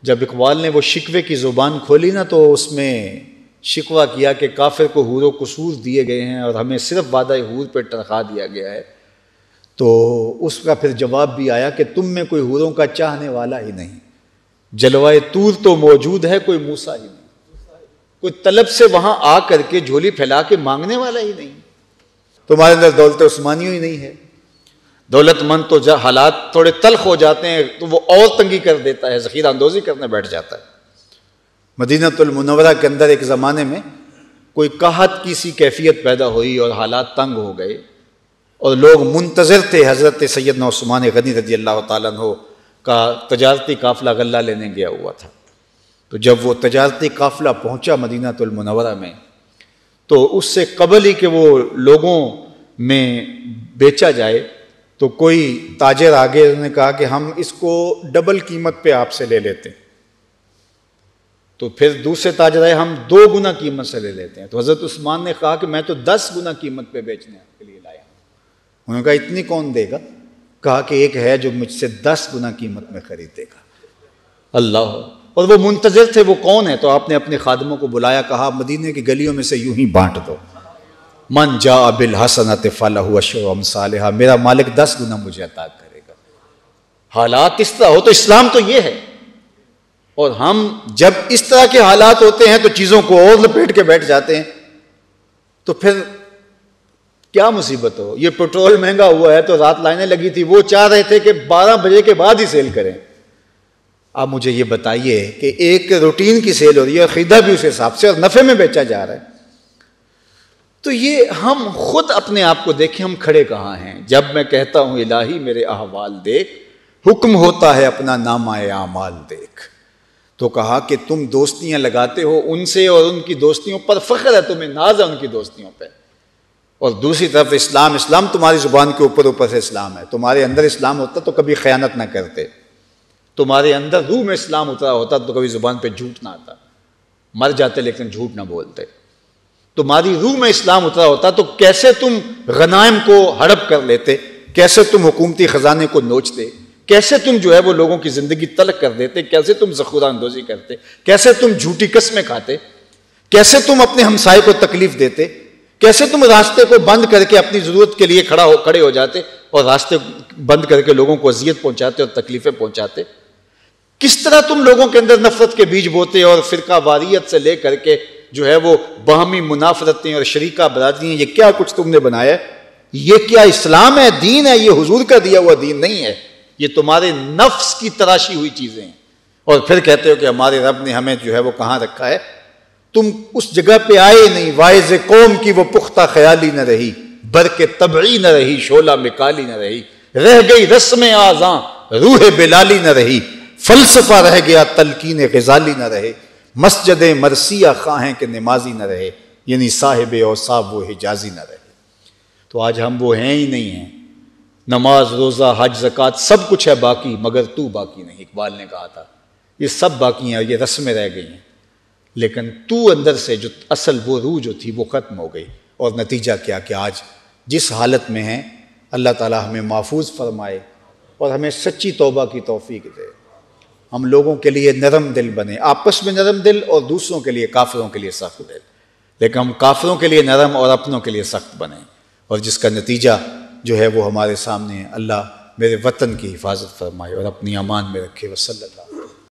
جب اقبال نے وہ شکوے کی زبان کھولی نا تو اس میں شکوہ کیا کہ کافر کو حور و قصور دیے گئے ہیں اور ہمیں صرف وعدہ حور پہ تنخواہ دیا گیا ہے. تو اس کا پھر جواب بھی آیا کہ تم میں کوئی حوروں کا چاہنے والا ہی نہیں. جلوائے طور تو موجود ہے، کوئی موسیٰ ہی نہیں. کوئی طلب سے وہاں آ کر کے جھولی پھیلا کے مانگنے والا ہی نہیں. تمہارے اندر دولت عثمانیوں ہی نہیں ہے. دولت مند تو جب حالات تھوڑے تلخ ہو جاتے ہیں تو وہ اور تنگی کر دیتا ہے، ذخیرہ اندوزی کرنے بیٹھ جاتا ہے. مدینۃ المنورہ کے اندر ایک زمانے میں کوئی قحط کی سی کیفیت پیدا ہوئی اور حالات تنگ ہو گئے اور لوگ منتظر تھے. حضرت سیدنا عثمان غنی رضی اللہ تعالیٰ عنہ کا تجارتی قافلہ غلہ لینے گیا ہوا تھا. تو جب وہ تجارتی قافلہ پہنچا مدینۃ المنورہ میں تو اس سے قبل ہی کہ وہ لوگوں میں بیچا جائے تو کوئی تاجر آگے نے کہا کہ ہم اس کو ڈبل قیمت پہ آپ سے لے لیتے ہیں. تو پھر دوسرے تاجر آئے، ہم 2 گنا قیمت سے لے لیتے ہیں. تو حضرت عثمان نے کہا کہ میں تو 10 گنا قیمت پہ بیچنے کے لیے لایا ہوں. انہوں نے کہا اتنی کون دے گا؟ کہا کہ ایک ہے جو مجھ سے 10 گنا قیمت میں خریدے گا. اللہ! اور وہ منتظر تھے، وہ کون ہے؟ تو آپ نے اپنے خادموں کو بلایا، کہا مدینے کی گلیوں میں سے یوں ہی بانٹ دو. من جاء بالحسنۃ فلہ عشر امثالھا، میرا مالک 10 گنا مجھے عطا کرے گا. حالات اس طرح ہو تو اسلام تو یہ ہے. اور ہم جب اس طرح کے حالات ہوتے ہیں تو چیزوں کو اور لپیٹ کے بیٹھ جاتے ہیں. تو پھر کیا مصیبت ہو. یہ پیٹرول مہنگا ہوا ہے تو رات لائنیں لگی تھی، وہ چاہ رہے تھے کہ 12 بجے کے بعد ہی سیل کریں. آپ مجھے یہ بتائیے کہ ایک روٹین کی سیل ہو رہی ہے اور خریدا بھی اس حساب سے اور نفع میں بیچا جا رہا ہے. تو یہ ہم خود اپنے آپ کو دیکھیں، ہم کھڑے کہاں ہیں. جب میں کہتا ہوں الہی میرے احوال دیکھ، حکم ہوتا ہے اپنا نامہ اعمال دیکھ. تو کہا کہ تم دوستیاں لگاتے ہو ان سے اور ان کی دوستیوں پر فخر ہے، تمہیں ناز ہے ان کی دوستیوں پہ. اور دوسری طرف اسلام تمہاری زبان کے اوپر سے اسلام ہے. تمہارے اندر اسلام ہوتا تو کبھی خیانت نہ کرتے. تمہارے اندر روح میں اسلام اترا ہوتا تو کبھی زبان پہ جھوٹ نہ آتا. مر جاتے لیکن جھوٹ نہ بولتے. تمہاری روح میں اسلام اترا ہوتا تو کیسے تم غنائم کو ہڑپ کر لیتے، کیسے تم حکومتی خزانے کو نوچتے، کیسے تم جو ہے وہ لوگوں کی زندگی تلخ کر دیتے، کیسے تم ذخیرہ اندوزی کرتے، کیسے تم جھوٹی قسمیں کھاتے، کیسے تم اپنے ہمسائے کو تکلیف دیتے، کیسے تم راستے کو بند کر کے اپنی ضرورت کے لیے کھڑے ہو جاتے اور راستے بند کر کے لوگوں کو اذیت پہنچاتے اور تکلیفیں پہنچاتے. کس طرح تم لوگوں کے اندر نفرت کے بیج بوتے اور فرقہ واریت سے لے کر کے جو ہے وہ باہمی منافرتیں اور شریکہ برادریاں، یہ کیا کچھ تم نے بنایا ہے. یہ کیا اسلام ہے، دین ہے؟ یہ حضور کا دیا ہوا دین نہیں ہے. یہ تمہارے نفس کی تراشی ہوئی چیزیں ہیں. اور پھر کہتے ہو کہ ہمارے رب نے ہمیں جو ہے وہ کہاں رکھا ہے. تم اس جگہ پہ آئے نہیں. واعظ قوم کی وہ پختہ خیالی نہ رہی، برق طبعی نہ رہی، شعلہ مکالی نہ رہی، رہ گئی رسم آزاں روح بلالی نہ رہی، فلسفہ رہ گیا تلقین غزالی نہ رہے، مسجد مرثیہ خواہیں کہ نمازی نہ رہے، یعنی صاحب اوصاف وہ حجازی نہ رہے. تو آج ہم وہ ہیں ہی نہیں ہیں. نماز، روزہ، حج، زکوٰۃ سب کچھ ہے باقی، مگر تو باقی نہیں. اقبال نے کہا تھا یہ سب باقی ہیں، یہ رسمیں رہ گئی ہیں، لیکن تو اندر سے جو اصل وہ روح جو تھی وہ ختم ہو گئی. اور نتیجہ کیا کہ آج جس حالت میں ہیں، اللہ تعالیٰ ہمیں محفوظ فرمائے اور ہمیں سچی توبہ کی توفیق دے. ہم لوگوں کے لیے نرم دل بنے، آپس میں نرم دل اور دوسروں کے لیے، کافروں کے لیے سخت دل. لیکن ہم کافروں کے لیے نرم اور اپنوں کے لیے سخت بنیں، اور جس کا نتیجہ جو ہے وہ ہمارے سامنے ہے. اللہ میرے وطن کی حفاظت فرمائے اور اپنی امان میں رکھے. وصلی اللہ